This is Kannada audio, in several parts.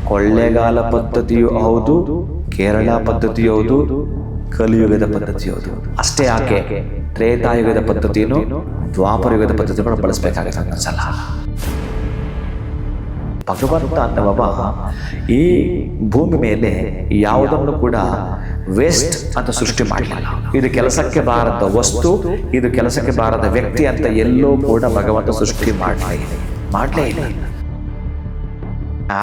ಕೊಳ್ಳೆಗಾಲ ಪದ್ಧತಿಯೂ ಹೌದು, ಕೇರಳ ಪದ್ಧತಿಯೂ ಹೌದು, ಕಲಿಯುಗದ ಪದ್ಧತಿ ಹೌದು. ಅಷ್ಟೇ ಯಾಕೆ ತ್ರೇತಾಯುಗದ ಪದ್ಧತಿಯನ್ನು ದ್ವಾಪರಯುಗದ ಪದ್ಧತಿಗಳು ಬಳಸಬೇಕಾಗುತ್ತೆ ಅನ್ನೋಸಲ. ಭಗವಂತ ಅನ್ನುವ ಈ ಭೂಮಿ ಮೇಲೆ ಯಾವುದನ್ನು ಕೂಡ ವೇಸ್ಟ್ ಅಂತ ಸೃಷ್ಟಿ ಮಾಡಲಿಲ್ಲ. ಇದು ಕೆಲಸಕ್ಕೆ ಬಾರದ ವಸ್ತು, ಇದು ಕೆಲಸಕ್ಕೆ ಬಾರದ ವ್ಯಕ್ತಿ ಅಂತ ಎಲ್ಲೋ ಕೂಡ ಭಗವಂತ ಸೃಷ್ಟಿ ಮಾಡಲೇ ಇಲ್ಲ.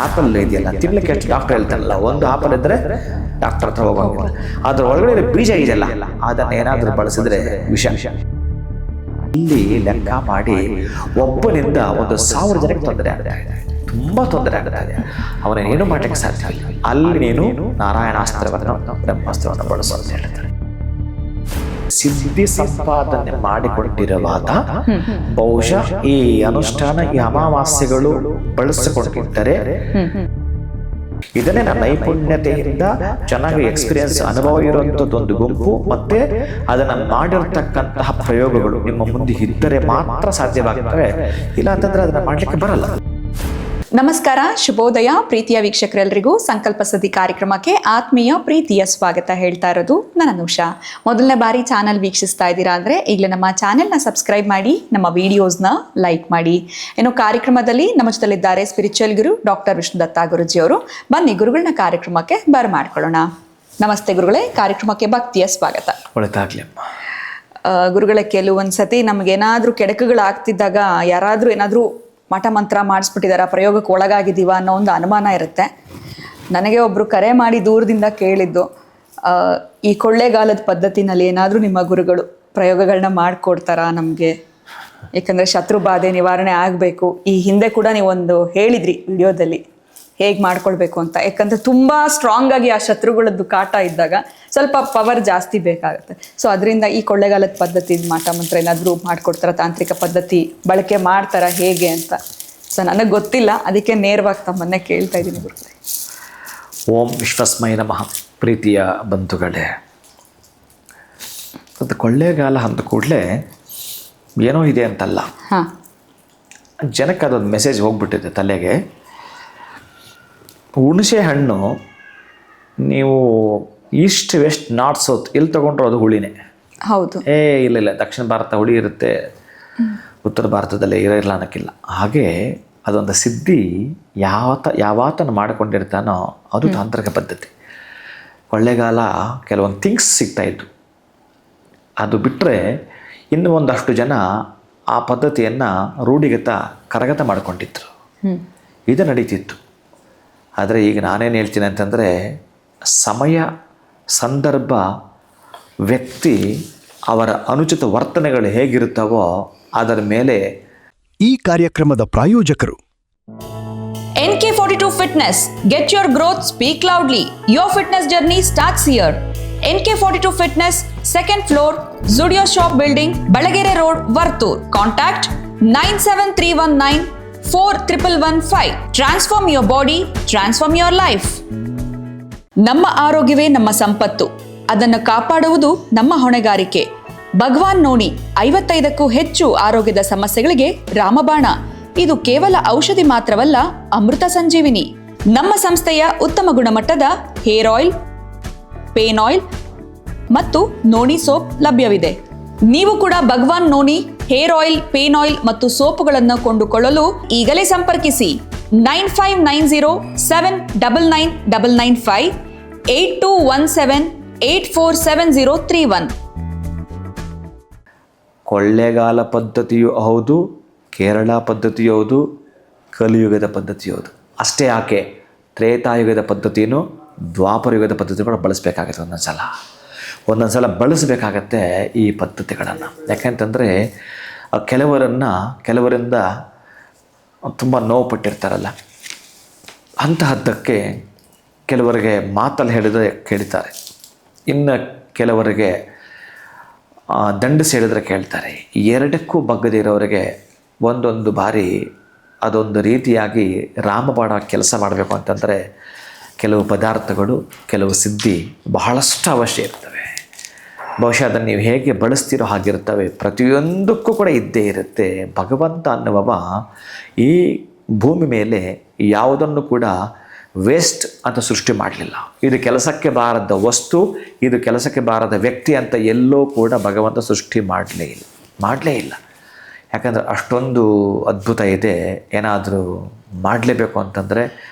ಆಪಲ್ ಇದೆಯಲ್ಲ, ತಿನ್ಲಿಕ್ಕೆ ಎಷ್ಟು ಡಾಕ್ಟರ್ ಹೇಳ್ತಾರಲ್ಲ, ಒಂದು ಆಪಲ್ ಇದ್ರೆ ಡಾಕ್ಟರ್ ಹತ್ರ ಹೋಗೋಂಗಿಲ್ಲ. ಅದ್ರ ಒಳಗಡೆ ಬೀಜ ಇದೆಯಲ್ಲ, ಅದನ್ನ ಏನಾದ್ರೂ ಬಳಸಿದ್ರೆ ವಿಷ. ಇಲ್ಲಿ ಲೆಕ್ಕ ಮಾಡಿ ಒಬ್ಬನಿಂದ 1,000 ಜನಕ್ಕೆ ತೊಂದರೆ ಆಗ್ತಾ ಇದೆ, ತುಂಬಾ ತೊಂದರೆ ಆಗ್ತಾ ಇದೆ. ಅವನೇನು ಮಾಡ್ಲಿಕ್ಕೆ ಸಾಧ್ಯ ಇಲ್ಲ. ಅಲ್ಲಿ ನೀನು ನಾರಾಯಣಾಸ್ತ್ರವನ್ನು ಬ್ರಹ್ಮಾಸ್ತ್ರವನ್ನು ಬಳಸು ಅಂತ ಹೇಳ್ತಾರೆ. ಸಿದ್ಧಿ ಸಂಪಾದನೆ ಮಾಡಿಕೊಂಡಿರುವಾಗ ಬಹುಶಃ ಈ ಅನುಷ್ಠಾನ, ಈ ಅಮಾವಾಸ್ಯೆಗಳು ಬಳಸಿಕೊಂಡಿದ್ದರೆ ಇದನ್ನೇ ನೈಪುಣ್ಯತೆಯಿಂದ ಚೆನ್ನಾಗಿ ಎಕ್ಸ್ಪೀರಿಯನ್ಸ್ ಅನುಭವ ಇರುವಂಥದ್ದೊಂದು ಗುಂಪು, ಮತ್ತೆ ಅದನ್ನು ಮಾಡಿರ್ತಕ್ಕಂತಹ ಪ್ರಯೋಗಗಳು ನಿಮ್ಮ ಮುಂದೆ ಇದ್ದರೆ ಮಾತ್ರ ಸಾಧ್ಯವಾಗ್ತವೆ. ಇಲ್ಲ ಅಂತಂದ್ರೆ ಅದನ್ನ ಮಾಡ್ಲಿಕ್ಕೆ ಬರಲ್ಲ. ನಮಸ್ಕಾರ, ಶುಭೋದಯ ಪ್ರೀತಿಯ ವೀಕ್ಷಕರೆಲ್ಲರಿಗೂ ಸಂಕಲ್ಪ ಸದಿ ಕಾರ್ಯಕ್ರಮಕ್ಕೆ ಆತ್ಮೀಯ ಪ್ರೀತಿಯ ಸ್ವಾಗತ ಹೇಳ್ತಾ ಇರೋದು ನಾನು ಅನುಷಾ. ಮೊದಲನೇ ಬಾರಿ ಚಾನಲ್ ವೀಕ್ಷಿಸ್ತಾ ಇದ್ದೀರಾ ಅಂದರೆ ಈಗಲೇ ನಮ್ಮ ಚಾನೆಲ್ನ ಸಬ್ಸ್ಕ್ರೈಬ್ ಮಾಡಿ, ನಮ್ಮ ವಿಡಿಯೋಸ್ನ ಲೈಕ್ ಮಾಡಿ. ಇನ್ನು ಕಾರ್ಯಕ್ರಮದಲ್ಲಿ ನಮ್ಮ ಜೊತೆಲಿದ್ದಾರೆ ಸ್ಪಿರಿಚುವಲ್ ಗುರು ಡಾಕ್ಟರ್ ವಿಷ್ಣುದತ್ತ ಗುರುಜಿಯವರು. ಬನ್ನಿ ಗುರುಗಳನ್ನ ಕಾರ್ಯಕ್ರಮಕ್ಕೆ ಬರಮಾಡ್ಕೊಳ್ಳೋಣ. ನಮಸ್ತೆ ಗುರುಗಳೇ, ಕಾರ್ಯಕ್ರಮಕ್ಕೆ ಭಕ್ತಿಯ ಸ್ವಾಗತ. ಒಳ್ಳೆದಾಗ್ಲಿ. ಗುರುಗಳೇ, ಕೆಲವೊಂದ್ಸತಿ ನಮಗೇನಾದ್ರೂ ಕೆಡಕುಗಳಾಗ್ತಿದ್ದಾಗ ಯಾರಾದರೂ ಏನಾದರೂ ಮಠ ಮಂತ್ರ ಮಾಡಿಸ್ಬಿಟ್ಟಿದಾರ, ಪ್ರಯೋಗಕ್ಕೆ ಒಳಗಾಗಿದ್ದೀವ ಅನ್ನೋ ಒಂದು ಅನುಮಾನ ಇರುತ್ತೆ. ನನಗೆ ಒಬ್ಬರು ಕರೆ ಮಾಡಿ ದೂರದಿಂದ ಕೇಳಿದ್ದು, ಈ ಕೊಳ್ಳೆಗಾಲದ ಪದ್ಧತಿನಲ್ಲಿ ಏನಾದರೂ ನಿಮ್ಮ ಗುರುಗಳು ಪ್ರಯೋಗಗಳನ್ನ ಮಾಡಿಕೊಡ್ತಾರಾ ನಮಗೆ? ಯಾಕಂದರೆ ಶತ್ರು ಬಾಧೆ ನಿವಾರಣೆ ಆಗಬೇಕು. ಈ ಹಿಂದೆ ಕೂಡ ನೀವೊಂದು ಹೇಳಿದ್ರಿ ವಿಡಿಯೋದಲ್ಲಿ ಹೇಗೆ ಮಾಡ್ಕೊಳ್ಬೇಕು ಅಂತ. ಯಾಕಂದರೆ ತುಂಬ ಸ್ಟ್ರಾಂಗ್ ಆಗಿ ಆ ಶತ್ರುಗಳದ್ದು ಕಾಟ ಇದ್ದಾಗ ಸ್ವಲ್ಪ ಪವರ್ ಜಾಸ್ತಿ ಬೇಕಾಗುತ್ತೆ. ಸೊ ಅದರಿಂದ ಈ ಕೊಳ್ಳೆಗಾಲದ ಪದ್ಧತಿ ಮಾಟ ಮಂತ್ರ ಏನಾದರೂ ಮಾಡ್ಕೊಡ್ತಾರ, ತಾಂತ್ರಿಕ ಪದ್ಧತಿ ಬಳಕೆ ಮಾಡ್ತಾರ ಹೇಗೆ ಅಂತ? ಸೊ ನನಗೆ ಗೊತ್ತಿಲ್ಲ, ಅದಕ್ಕೆ ನೇರವಾಗಿ ತಮ್ಮನ್ನೇ ಕೇಳ್ತಾ ಇದ್ದೀನಿ ಗುರುಗಳೇ. ಓಂ ವಿಶ್ವಸ್ಮೈ ನಮಃ. ಪ್ರೀತಿಯ ಬಂಧುಗಳೇ, ಅದು ಕೊಳ್ಳೆಗಾಲ ಅಂದ ಕೂಡಲೇ ಏನೋ ಇದೆ ಅಂತಲ್ಲ, ಜನಕ್ಕೆ ಅದೊಂದು ಮೆಸೇಜ್ ಹೋಗ್ಬಿಟ್ಟಿದೆ ತಲೆಗೆ. ಹುಣಸೆ ಹಣ್ಣು ನೀವು ಈಸ್ಟ್ ವೆಸ್ಟ್ ನಾರ್ತ್ ಸೌತ್ ಎಲ್ಲಿ ತೊಗೊಂಡ್ರು ಅದು ಹುಳಿನೇ. ಹೌದು. ಇಲ್ಲ ದಕ್ಷಿಣ ಭಾರತ ಹುಳಿ ಇರುತ್ತೆ, ಉತ್ತರ ಭಾರತದಲ್ಲೇ ಇರಲ್ಲ ಅನ್ನೋಕ್ಕಿಲ್ಲ. ಹಾಗೆ ಅದೊಂದು ಸಿದ್ಧಿ ಯಾವತ್ತನ್ನು ಮಾಡಿಕೊಂಡಿರ್ತಾನೋ ಅದು ತಾಂತ್ರಿಕ ಪದ್ಧತಿ. ಕೊಳ್ಳೆಗಾಲ ಕೆಲವೊಂದು ಥಿಂಗ್ಸ್ ಸಿಗ್ತಾಯಿತ್ತು. ಅದು ಬಿಟ್ಟರೆ ಇನ್ನು ಒಂದಷ್ಟು ಜನ ಆ ಪದ್ಧತಿಯನ್ನು ಕರಗತ ಮಾಡಿಕೊಂಡಿದ್ರು. ಇದು ನಡೀತಿತ್ತು. ಆದರೆ ಈಗ ನಾನೇನು ಹೇಳ್ತೀನಿ ಅಂತಂದರೆ, ಸಮಯ, ಸಂದರ್ಭ, ವ್ಯಕ್ತಿ, ಅವರ ಅನುಚಿತ ವರ್ತನೆಗಳು ಹೇಗಿರುತ್ತವೋ ಅದರ ಮೇಲೆ. ಈ ಕಾರ್ಯಕ್ರಮದ ಪ್ರಾಯೋಜಕರು NK42 Fitness. Get your growth, speak loudly. Your fitness journey starts here. NK42 Fitness, 2nd floor, Zudio Shop Building, Balagere Road, Vartur. Contact 97319 4115. Transform your body, transform your life. ನಮ್ಮ ಆರೋಗ್ಯವೇ ನಮ್ಮ ಸಂಪತ್ತು, ಅದನ್ನು ಕಾಪಾಡುವುದು ನಮ್ಮ ಹೊಣೆಗಾರಿಕೆ. ಭಗವಾನ್ ನೋಣಿ 55ಕ್ಕೂ ಹೆಚ್ಚು ಆರೋಗ್ಯದ ಸಮಸ್ಯೆಗಳಿಗೆ ರಾಮಬಾಣ. ಇದು ಕೇವಲ ಔಷಧಿ ಮಾತ್ರವಲ್ಲ, ಅಮೃತ ಸಂಜೀವಿನಿ. ನಮ್ಮ ಸಂಸ್ಥೆಯ ಉತ್ತಮ ಗುಣಮಟ್ಟದ ಹೇರ್ ಆಯಿಲ್, ಪೇನ್ ಆಯಿಲ್ ಮತ್ತು ನೋಣಿ ಸೋಪ್ ಲಭ್ಯವಿದೆ. ನೀವು ಕೂಡ ಭಗವಾನ್ ನೋಣಿ ಹೇರ್ ಆಯಿಲ್, ಪೇನ್ ಆಯಿಲ್ ಮತ್ತು ಸೋಪುಗಳನ್ನು ಕೊಂಡುಕೊಳ್ಳಲು ಈಗಲೇ ಸಂಪರ್ಕಿಸಿ 9590799995 8217847031. ಕೊಳ್ಳೆಗಾಲ ಪದ್ಧತಿಯೂ ಹೌದು, ಕೇರಳ ಪದ್ಧತಿಯೂ ಹೌದು, ಕಲಿಯುಗದ ಪದ್ಧತಿಯೂ ಹೌದು. ಅಷ್ಟೇ ಯಾಕೆ ತ್ರೇತಾಯುಗದ ಪದ್ಧತಿಯನ್ನು ದ್ವಾಪರಯುಗದ ಪದ್ಧತಿಗಳು ಬಳಸಬೇಕಾಗುತ್ತೆ. ಒಂದೊಂದು ಸಲ ಬಳಸಬೇಕಾಗತ್ತೆ ಈ ಪದ್ಧತಿಗಳನ್ನು. ಯಾಕೆಂತಂದರೆ ಕೆಲವರಿಂದ ತುಂಬ ನೋವು ಪಟ್ಟಿರ್ತಾರಲ್ಲ, ಅಂತಹದ್ದಕ್ಕೆ ಕೆಲವರಿಗೆ ಮಾತಲ್ಲಿ ಹೇಳಿದರೆ ಕೇಳ್ತಾರೆ, ಇನ್ನು ಕೆಲವರಿಗೆ ದಂಡಿಸಿ ಹೇಳಿದರೆ ಕೇಳ್ತಾರೆ. ಎರಡಕ್ಕೂ ಬಗ್ಗದೇ ಇರೋರಿಗೆ ಒಂದೊಂದು ಬಾರಿ ಅದೊಂದು ರೀತಿಯಾಗಿ ರಾಮಬಾಣ ಕೆಲಸ ಮಾಡಬೇಕು ಅಂತಂದರೆ ಕೆಲವು ಪದಾರ್ಥಗಳು, ಕೆಲವು ಸಿದ್ಧಿ ಬಹಳಷ್ಟು ಅವಶ್ಯ ಇರ್ತವೆ. ಬಹುಶಃ ಅದನ್ನು ನೀವು ಹೇಗೆ ಬಳಸ್ತೀರೋ ಹಾಗಿರ್ತವೆ. ಪ್ರತಿಯೊಂದಕ್ಕೂ ಕೂಡ ಇದ್ದೇ ಇರುತ್ತೆ. ಭಗವಂತ ಅನ್ನುವ ಈ ಭೂಮಿ ಮೇಲೆ ಯಾವುದನ್ನು ಕೂಡ ವೇಸ್ಟ್ ಅಂತ ಸೃಷ್ಟಿ ಮಾಡಲಿಲ್ಲ. ಇದು ಕೆಲಸಕ್ಕೆ ಬಾರದ ವಸ್ತು, ಇದು ಕೆಲಸಕ್ಕೆ ಬಾರದ ವ್ಯಕ್ತಿ ಅಂತ ಎಲ್ಲೋ ಕೂಡ ಭಗವಂತ ಸೃಷ್ಟಿ ಮಾಡಲೇ ಇಲ್ಲ. ಯಾಕಂದರೆ ಅಷ್ಟೊಂದು ಅದ್ಭುತ ಇದೆ. ಏನಾದರೂ ಮಾಡಲೇಬೇಕು ಅಂತಂದರೆ,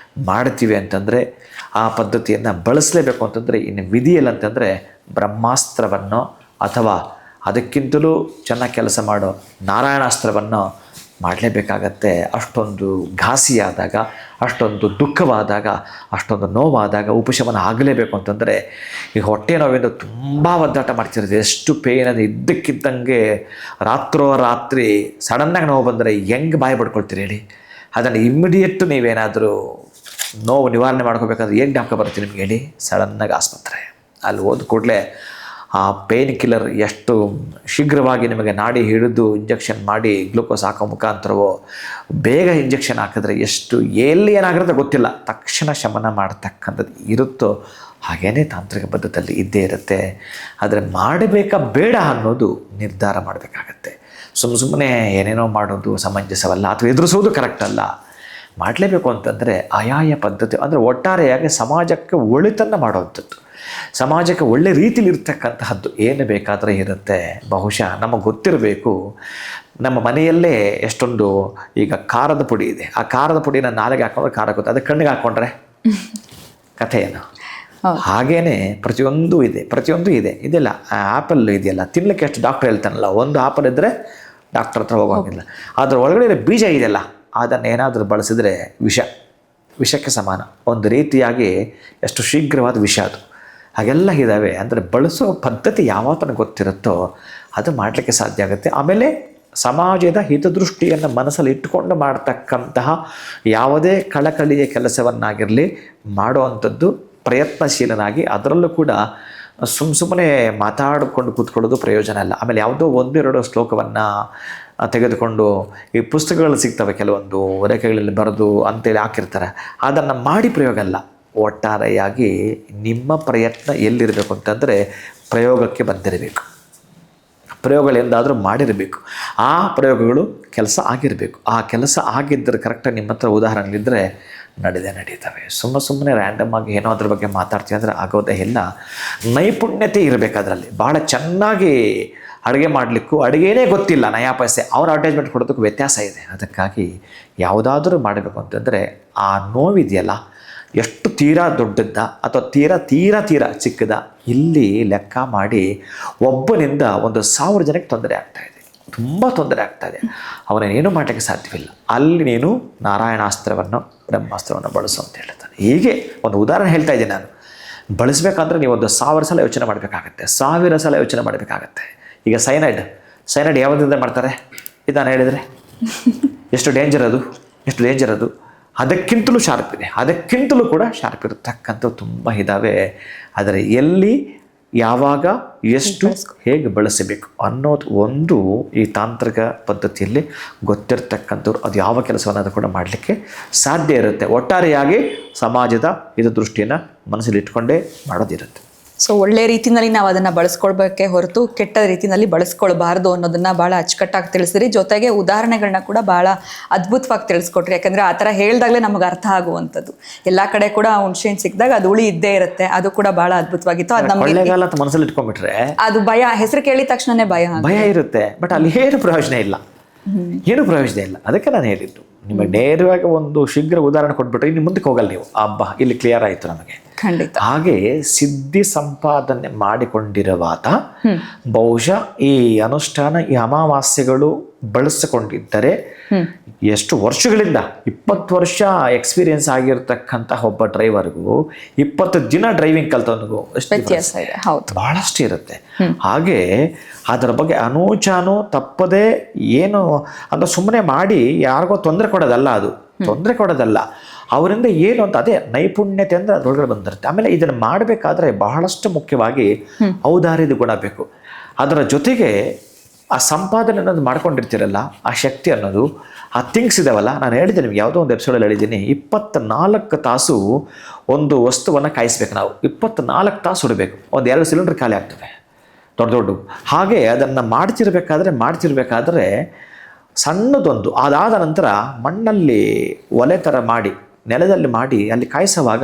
ಮಾಡ್ತೀವಿ ಅಂತಂದರೆ, ಆ ಪದ್ಧತಿಯನ್ನು ಬಳಸಲೇಬೇಕು ಅಂತಂದರೆ, ಇನ್ನು ವಿಧಿಯಲ್ಲಿ ಅಂತಂದರೆ ಬ್ರಹ್ಮಾಸ್ತ್ರವನ್ನು ಅಥವಾ ಅದಕ್ಕಿಂತಲೂ ಚೆನ್ನಾಗಿ ಕೆಲಸ ಮಾಡೋ ನಾರಾಯಣಾಸ್ತ್ರವನ್ನು ಮಾಡಲೇಬೇಕಾಗತ್ತೆ. ಅಷ್ಟೊಂದು ಘಾಸಿಯಾದಾಗ, ಅಷ್ಟೊಂದು ದುಃಖವಾದಾಗ, ಅಷ್ಟೊಂದು ನೋವಾದಾಗ ಉಪಶಮನ ಆಗಲೇಬೇಕು ಅಂತಂದರೆ, ಈ ಹೊಟ್ಟೆ ನೋವಿಂದ ತುಂಬ ಒದ್ದಾಟ ಮಾಡ್ತಿರೋದು. ಎಷ್ಟು ಪೇಯ್ನ್ ಅದು ಇದ್ದಕ್ಕಿದ್ದಂಗೆ ರಾತ್ರಿ ಸಡನ್ನಾಗಿ ನೋವು ಬಂದರೆ ಹೆಂಗೆ ಬಾಯಿ ಪಡ್ಕೊಳ್ತೀರಿ ಹೇಳಿ? ಅದನ್ನು ಇಮ್ಮಿಡಿಯೇಟ್ ನೀವೇನಾದರೂ ನೋವು ನಿವಾರಣೆ ಮಾಡ್ಕೋಬೇಕಾದ್ರೆ ಏನು ಜ್ಞಾಪಕ ಬರುತ್ತೆ ನಿಮ್ಗೆ ಹೇಳಿ? ಸಡನ್ನಾಗಿ ಆಸ್ಪತ್ರೆ. ಅಲ್ಲಿ ಹೋದ ಕೂಡಲೇ ಆ ಪೇಯ್ನ್ ಕಿಲ್ಲರ್ ಎಷ್ಟು ಶೀಘ್ರವಾಗಿ ನಿಮಗೆ ನಾಡಿ ಹಿಡಿದು ಇಂಜೆಕ್ಷನ್ ಮಾಡಿ ಗ್ಲೂಕೋಸ್ ಹಾಕೋ ಮುಖಾಂತರವೋ ಬೇಗ ಇಂಜೆಕ್ಷನ್ ಹಾಕಿದ್ರೆ ಎಷ್ಟು ಎಲ್ಲಿ ಏನಾಗಿರುತ್ತೆ ಗೊತ್ತಿಲ್ಲ, ತಕ್ಷಣ ಶಮನ ಮಾಡ್ತಕ್ಕಂಥದ್ದು ಇರುತ್ತೋ ಹಾಗೇ ತಾಂತ್ರಿಕ ಪದ್ಧತಿಯಲ್ಲಿ ಇದ್ದೇ ಇರುತ್ತೆ. ಆದರೆ ಮಾಡಬೇಕಾ ಬೇಡ ಅನ್ನೋದು ನಿರ್ಧಾರ ಮಾಡಬೇಕಾಗತ್ತೆ. ಸುಮ್ಮನೆ ಏನೇನೋ ಮಾಡೋದು ಸಮಂಜಸವಲ್ಲ, ಅಥವಾ ಎದುರಿಸೋದು ಕರೆಕ್ಟ್ ಅಲ್ಲ. ಮಾಡಲೇಬೇಕು ಅಂತಂದರೆ ಆಯಾಯ ಪದ್ಧತಿ, ಅಂದರೆ ಒಟ್ಟಾರೆಯಾಗಿ ಸಮಾಜಕ್ಕೆ ಒಳಿತನ್ನು ಮಾಡೋವಂಥದ್ದು, ಸಮಾಜಕ್ಕೆ ಒಳ್ಳೆ ರೀತಿಲಿ ಇರ್ತಕ್ಕಂತಹದ್ದು ಏನು ಬೇಕಾದರೆ ಇರುತ್ತೆ. ಬಹುಶಃ ನಮಗೆ ಗೊತ್ತಿರಬೇಕು, ನಮ್ಮ ಮನೆಯಲ್ಲೇ ಎಷ್ಟೊಂದು ಈಗ ಖಾರದ ಪುಡಿ ಇದೆ. ಆ ಖಾರದ ಪುಡಿನ ನಾಲೆಗೆ ಹಾಕೊಂಡ್ರೆ ಖಾರ ಗೊತ್ತೆ, ಅದಕ್ಕೆ ಕಣ್ಣಿಗೆ ಹಾಕ್ಕೊಂಡ್ರೆ ಕಥೆ ಏನು? ಹಾಗೇ ಪ್ರತಿಯೊಂದು ಇದೆ. ಇದೆಲ್ಲ ಆ್ಯಪಲ್ ಇದೆಯಲ್ಲ, ತಿನ್ನಲಿಕ್ಕೆ ಎಷ್ಟು ಡಾಕ್ಟ್ರ್ ಹೇಳ್ತಾನಲ್ಲ, ಒಂದು ಆ್ಯಪಲ್ ಇದ್ದರೆ ಡಾಕ್ಟ್ರ್ ಹತ್ರ ಹೋಗೋಂಗಿಲ್ಲ. ಅದರ ಒಳಗಡೆ ಬೀಜ ಇದೆಯಲ್ಲ, ಅದನ್ನು ಏನಾದರೂ ಬಳಸಿದರೆ ವಿಷಕ್ಕೆ ಸಮಾನ. ಒಂದು ರೀತಿಯಾಗಿ ಎಷ್ಟು ಶೀಘ್ರವಾದ ವಿಷ ಅದು. ಹಾಗೆಲ್ಲ ಇದ್ದಾವೆ. ಅಂದರೆ ಬಳಸೋ ಪದ್ಧತಿ ಯಾವತ್ತೂ ಗೊತ್ತಿರುತ್ತೋ ಅದು ಮಾಡಲಿಕ್ಕೆ ಸಾಧ್ಯ ಆಗುತ್ತೆ. ಆಮೇಲೆ ಸಮಾಜದ ಹಿತದೃಷ್ಟಿಯನ್ನು ಮನಸ್ಸಲ್ಲಿ ಇಟ್ಟುಕೊಂಡು ಮಾಡ್ತಕ್ಕಂತಹ ಯಾವುದೇ ಕಳಕಳಿಯ ಕೆಲಸವನ್ನಾಗಿರಲಿ ಮಾಡುವಂಥದ್ದು ಪ್ರಯತ್ನಶೀಲನಾಗಿ, ಅದರಲ್ಲೂ ಕೂಡ ಸುಮ್ಮನೆ ಮಾತಾಡಿಕೊಂಡು ಕೂತ್ಕೊಳ್ಳೋದು ಪ್ರಯೋಜನ ಇಲ್ಲ. ಆಮೇಲೆ ಯಾವುದೋ ಒಂದೆರಡು ಶ್ಲೋಕವನ್ನು ತೆಗೆದುಕೊಂಡು ಈ ಪುಸ್ತಕಗಳು ಸಿಗ್ತವೆ, ಕೆಲವೊಂದು ರೇಖೆಗಳಲ್ಲಿ ಬರೆದು ಅಂತೇಳಿ ಹಾಕಿರ್ತಾರೆ, ಅದನ್ನು ಮಾಡಿ ಪ್ರಯೋಗ ಅಲ್ಲ. ಒಟ್ಟಾರೆಯಾಗಿ ನಿಮ್ಮ ಪ್ರಯತ್ನ ಎಲ್ಲಿರಬೇಕು ಅಂತಂದರೆ ಪ್ರಯೋಗಕ್ಕೆ ಬಂದಿರಬೇಕು, ಪ್ರಯೋಗಗಳೆಂದಾದರೂ ಮಾಡಿರಬೇಕು, ಆ ಪ್ರಯೋಗಗಳು ಕೆಲಸ ಆಗಿರಬೇಕು. ಆ ಕೆಲಸ ಆಗಿದ್ದರೆ ಕರೆಕ್ಟಾಗಿ ನಿಮ್ಮ ಹತ್ರ ಉದಾಹರಣೆಗಳಿದ್ದರೆ ನಡೀತವೆ. ಸುಮ್ಮನೆ ರ್ಯಾಂಡಮ್ ಆಗಿ ಏನೋ ಅದ್ರ ಬಗ್ಗೆ ಮಾತಾಡ್ತೀವಿ ಅಂದರೆ ಆಗೋದೇ ಇಲ್ಲ. ನೈಪುಣ್ಯತೆ ಇರಬೇಕು ಅದರಲ್ಲಿ. ಭಾಳ ಚೆನ್ನಾಗಿ ಅಡುಗೆ ಮಾಡಲಿಕ್ಕೂ ಅಡುಗೆನೇ ಗೊತ್ತಿಲ್ಲ ನಯಾ ಪೈಸೆ, ಅವ್ರ ಅಡ್ವರ್ಟೈಸ್ಮೆಂಟ್ ಕೊಡೋದಕ್ಕೂ ವ್ಯತ್ಯಾಸ ಇದೆ. ಅದಕ್ಕಾಗಿ ಯಾವುದಾದ್ರೂ ಮಾಡಬೇಕು ಅಂತಂದರೆ ಆ ನೋವಿದೆಯಲ್ಲ, ಎಷ್ಟು ತೀರಾ ದೊಡ್ಡದ್ದ ಅಥವಾ ತೀರಾ ಚಿಕ್ಕದ, ಇಲ್ಲಿ ಲೆಕ್ಕ ಮಾಡಿ ಒಬ್ಬನಿಂದ 1,000 ಜನಕ್ಕೆ ತೊಂದರೆ ಆಗ್ತಾಯಿದೆ, ತುಂಬ ತೊಂದರೆ ಆಗ್ತಾಯಿದೆ. ಅವನೇನು ಮಾಡಲಿಕ್ಕೆ ಸಾಧ್ಯವಿಲ್ಲ. ಅಲ್ಲಿ ನೀನು ನಾರಾಯಣಾಸ್ತ್ರವನ್ನು ಬ್ರಹ್ಮಾಸ್ತ್ರವನ್ನು ಬಳಸು ಅಂತ ಹೇಳ್ತಾನೆ. ಹೀಗೆ ಒಂದು ಉದಾಹರಣೆ ಹೇಳ್ತಾ ಇದ್ದೀನಿ ನಾನು. ಬಳಸಬೇಕಂದ್ರೆ ನೀವು 1,000 ಸಲ ಯೋಚನೆ ಮಾಡಬೇಕಾಗತ್ತೆ, 1000 ಸಲ ಯೋಚನೆ ಮಾಡಬೇಕಾಗತ್ತೆ. ಈಗ ಸೈನೈಡ್ ಯಾವುದರಿಂದ ಮಾಡ್ತಾರೆ ಇದು ನಾನು ಹೇಳಿದರೆ ಎಷ್ಟು ಡೇಂಜರ್ ಅದು. ಅದಕ್ಕಿಂತಲೂ ಶಾರ್ಪ್ ಇದೆ, ಅದಕ್ಕಿಂತಲೂ ಕೂಡ ಶಾರ್ಪ್ ಇರತಕ್ಕಂಥವು ತುಂಬ ಇದ್ದಾವೆ. ಆದರೆ ಎಲ್ಲಿ, ಯಾವಾಗ, ಎಷ್ಟು, ಹೇಗೆ ಬಳಸಬೇಕು ಅನ್ನೋದು ಒಂದು ಈ ತಾಂತ್ರಿಕ ಪದ್ಧತಿಯಲ್ಲಿ ಗೊತ್ತಿರ್ತಕ್ಕಂಥವ್ರು ಅದು ಯಾವ ಕೆಲಸವನ್ನು ಕೂಡ ಮಾಡಲಿಕ್ಕೆ ಸಾಧ್ಯ ಇರುತ್ತೆ. ಒಟ್ಟಾರೆಯಾಗಿ ಸಮಾಜದ ಇದು ದೃಷ್ಟಿಯನ್ನು ಮನಸ್ಸಲ್ಲಿ ಇಟ್ಕೊಂಡೇ ಮಾಡೋದಿರುತ್ತೆ. ಸೊ ಒಳ್ಳೆ ರೀತಿಯಲ್ಲಿ ನಾವು ಅದನ್ನು ಬಳಸ್ಕೊಳ್ಬೇಕೆ ಹೊರತು ಕೆಟ್ಟ ರೀತಿಯಲ್ಲಿ ಬಳಸ್ಕೊಳ್ಬಾರ್ದು ಅನ್ನೋದನ್ನ ಭಾಳ ಅಚ್ಚುಕಟ್ಟಾಗಿ ತಿಳಿಸಿರಿ. ಜೊತೆಗೆ ಉದಾಹರಣೆಗಳನ್ನ ಕೂಡ ಭಾಳ ಅದ್ಭುತವಾಗಿ ತಿಳಿಸ್ಕೊಟ್ರಿ. ಯಾಕಂದರೆ ಆ ಥರ ಹೇಳಿದಾಗಲೇ ನಮಗೆ ಅರ್ಥ ಆಗುವಂಥದ್ದು. ಎಲ್ಲ ಕಡೆ ಕೂಡ ಹುಣ್ಸೆಹಣ್ಣು ಸಿಕ್ಕಿದಾಗ ಅದು ಹುಳಿ ಇದ್ದೇ ಇರುತ್ತೆ. ಅದು ಕೂಡ ಭಾಳ ಅದ್ಭುತವಾಗಿತ್ತು. ಅದು ನಮಗೆ ಮನಸ್ಸಲ್ಲಿ ಇಟ್ಕೊಂಡ್ಬಿಟ್ರೆ ಅದು ಭಯ, ಹೆಸರು ಕೇಳಿದ ತಕ್ಷಣನೇ ಭಯ ಇರುತ್ತೆ. ಬಟ್ ಅಲ್ಲಿ ಏನು ಪ್ರಯೋಜನ ಇಲ್ಲ. ಅದಕ್ಕೆ ನಾನು ಹೇಳಿದ್ದು ನಿಮಗೆ ನೇರವಾಗಿ ಒಂದು ಶೀಘ್ರ ಉದಾಹರಣೆ ಕೊಟ್ಬಿಟ್ರೆ ಇನ್ನು ಮುಂದಕ್ಕೆ ಹೋಗಲ್ಲ ನೀವು. ಇಲ್ಲಿ ಕ್ಲಿಯರ್ ಆಯಿತು ನಮಗೆ. ಖಂಡಿತ. ಹಾಗೆ ಸಿದ್ಧಿ ಸಂಪಾದನೆ ಮಾಡಿಕೊಂಡಿರುವಾಗ ಬಹುಶಃ ಈ ಅನುಷ್ಠಾನ, ಈ ಅಮಾವಾಸ್ಯೆಗಳು ಬಳಸಿಕೊಂಡಿದ್ದರೆ ಎಷ್ಟು ವರ್ಷಗಳಿಂದ 20 ವರ್ಷ ಎಕ್ಸ್ಪೀರಿಯನ್ಸ್ ಆಗಿರ್ತಕ್ಕಂಥ ಒಬ್ಬ ಡ್ರೈವರ್ಗೂ 20 ದಿನ ಡ್ರೈವಿಂಗ್ ಕಲ್ತವನಿಗೂ ವ್ಯತ್ಯಾಸ ಇದೆ. ಹೌದು, ಬಹಳಷ್ಟು ಇರುತ್ತೆ. ಹಾಗೆ ಅದರ ಬಗ್ಗೆ ಅನೂಚಾನು ತಪ್ಪದೆ ಏನು ಅಂತ ಸುಮ್ಮನೆ ಮಾಡಿ ಯಾರಿಗೋ ತೊಂದರೆ ಕೊಡೋದಲ್ಲ, ಅವರಿಂದ ಏನು ಅಂತ ಅದೇ ನೈಪುಣ್ಯತೆ ಅಂದರೆ ಅದರೊಳಗಡೆ ಬಂದಿರುತ್ತೆ. ಆಮೇಲೆ ಇದನ್ನು ಮಾಡಬೇಕಾದ್ರೆ ಬಹಳಷ್ಟು ಮುಖ್ಯವಾಗಿ ಔದಾರ್ಯದ ಗುಣ ಬೇಕು. ಅದರ ಜೊತೆಗೆ ಆ ಸಂಪಾದನೆ ಅನ್ನೋದು ಮಾಡ್ಕೊಂಡಿರ್ತೀರಲ್ಲ, ಆ ಶಕ್ತಿ ಅನ್ನೋದು, ಆ ಥಿಂಗ್ಸ್ ಇದಾವಲ್ಲ. ನಾನು ಹೇಳಿದ್ದೆ ನಿಮ್ಗೆ ಯಾವುದೋ ಒಂದು ಎಪಿಸೋಡಲ್ಲಿ ಹೇಳಿದ್ದೀನಿ, 24 ತಾಸು ಒಂದು ವಸ್ತುವನ್ನು ಕಾಯಿಸ್ಬೇಕು ನಾವು. 24 ತಾಸು ಹೊಡಬೇಕು. 2 ಸಿಲಿಂಡರ್ ಖಾಲಿ ಆಗ್ತವೆ ದೊಡ್ಡ. ಹಾಗೆ ಅದನ್ನು ಮಾಡ್ತಿರ್ಬೇಕಾದ್ರೆ ಸಣ್ಣದೊಂದು, ಅದಾದ ನಂತರ ಮಣ್ಣಲ್ಲಿ ಒಲೆ ಥರ ಮಾಡಿ ನೆಲದಲ್ಲಿ ಮಾಡಿ ಅಲ್ಲಿ ಕಾಯಿಸುವಾಗ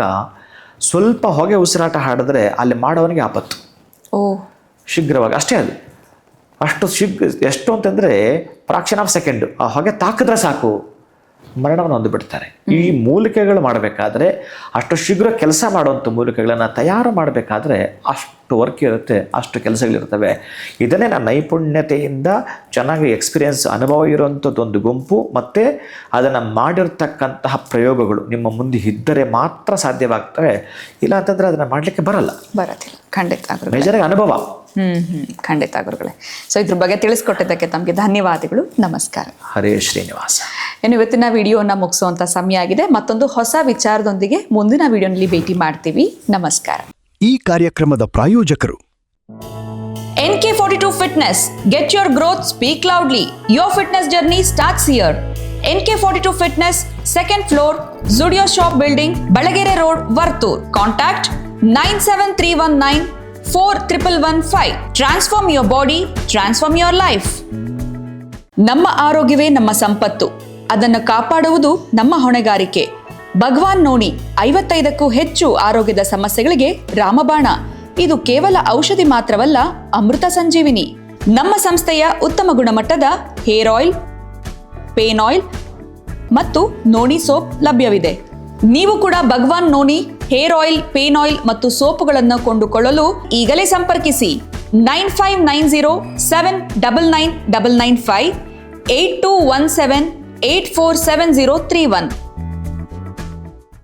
ಸ್ವಲ್ಪ ಹೊಗೆ ಉಸಿರಾಟ ಹಾಡಿದ್ರೆ ಅಲ್ಲಿ ಮಾಡೋವನಿಗೆ ಆಪತ್ತು. ಓ, ಶೀಘ್ರವಾಗಿ ಅಷ್ಟೇ ಅದು. ಅಷ್ಟು ಎಷ್ಟು ಅಂತಂದರೆ ಫ್ರಾಕ್ಷನ್ ಆಫ್ ಸೆಕೆಂಡು ಆ ಹೊಗೆ ತಾಕಿದ್ರೆ ಸಾಕು ಮರಣವನ್ನು ಹೊಂದಿಬಿಡ್ತಾರೆ. ಈ ಮೂಲಿಕೆಗಳು ಮಾಡಬೇಕಾದ್ರೆ ಅಷ್ಟು ಶೀಘ್ರ ಕೆಲಸ ಮಾಡುವಂಥ ಮೂಲಿಕೆಗಳನ್ನು ತಯಾರು ಮಾಡಬೇಕಾದ್ರೆ ಅಷ್ಟು ವರ್ಕ್ ಇರುತ್ತೆ, ಅಷ್ಟು ಕೆಲಸಗಳಿರ್ತವೆ. ಇದನ್ನೇ ನಾನು ನೈಪುಣ್ಯತೆಯಿಂದ ಚೆನ್ನಾಗಿ ಎಕ್ಸ್ಪೀರಿಯನ್ಸ್ ಅನುಭವ ಇರುವಂಥದ್ದೊಂದು ಗುಂಪು ಮತ್ತು ಅದನ್ನು ಮಾಡಿರ್ತಕ್ಕಂತಹ ಪ್ರಯೋಗಗಳು ನಿಮ್ಮ ಮುಂದೆ ಇದ್ದರೆ ಮಾತ್ರ ಸಾಧ್ಯವಾಗ್ತವೆ. ಇಲ್ಲ ಅಂತಂದರೆ ಅದನ್ನು ಮಾಡಲಿಕ್ಕೆ ಬರೋದಿಲ್ಲ. ಖಂಡಿತ ಮೇಜರಾಗಿ ಅನುಭವ. ಖಂಡಿತ ಗುರುಗಳೇ. ಸೊ ಇದ್ರ ಬಗ್ಗೆ ತಿಳಿಸ್ಕೊಟ್ಟಿದ್ದಕ್ಕೆ ತಮಗೆ ಧನ್ಯವಾದಗಳು. ನಮಸ್ಕಾರ. ಹರೇ ಶ್ರೀನಿವಾಸ. ಇನ್ನು ಇವತ್ತಿನ ವಿಡಿಯೋನ ಮುಗಿಸುವಂತ ಸಮಯ ಆಗಿದೆ. ಮತ್ತೊಂದು ಹೊಸ ವಿಚಾರದೊಂದಿಗೆ ಮುಂದಿನ ವಿಡಿಯೋನಲ್ಲಿ ಭೇಟಿ ಮಾಡ್ತೀವಿ. ನಮಸ್ಕಾರ. ಈ ಕಾರ್ಯಕ್ರಮದ ಪ್ರಾಯೋಜಕರು NK42 Fitness. Get your growth, speak loudly. Your fitness journey starts here. NK42 Fitness, second floor, Zudio Shop Building, Balagere Road, Vartur. Contact 973194115. Transform your body, transform your life. ನಮ್ಮ ಆರೋಗ್ಯವೇ ನಮ್ಮ ಸಂಪತ್ತು. ಅದನ್ನು ಕಾಪಾಡುವುದು ನಮ್ಮ ಹೊಣೆಗಾರಿಕೆ. ಭಗವಾನ್ ನೋನಿ 55ಕ್ಕೂ ಹೆಚ್ಚು ಆರೋಗ್ಯದ ಸಮಸ್ಯೆಗಳಿಗೆ ರಾಮಬಾಣ. ಇದು ಕೇವಲ ಔಷಧಿ ಮಾತ್ರವಲ್ಲ, ಅಮೃತ ಸಂಜೀವಿನಿ. ನಮ್ಮ ಸಂಸ್ಥೆಯ ಉತ್ತಮ ಗುಣಮಟ್ಟದ ಹೇರ್ ಆಯಿಲ್, ಪೇನ್ ಆಯಿಲ್ ಮತ್ತು ನೋನಿ ಸೋಪ್ ಲಭ್ಯವಿದೆ. ನೀವು ಕೂಡ Bhagwan noni hair oil, pain oil ಮತ್ತು ಸೋಪುಗಳನ್ನು ಕೊಂಡುಕೊಳ್ಳಲು ಈಗಲೇ ಸಂಪರ್ಕಿಸಿ 9590799995 8217847031.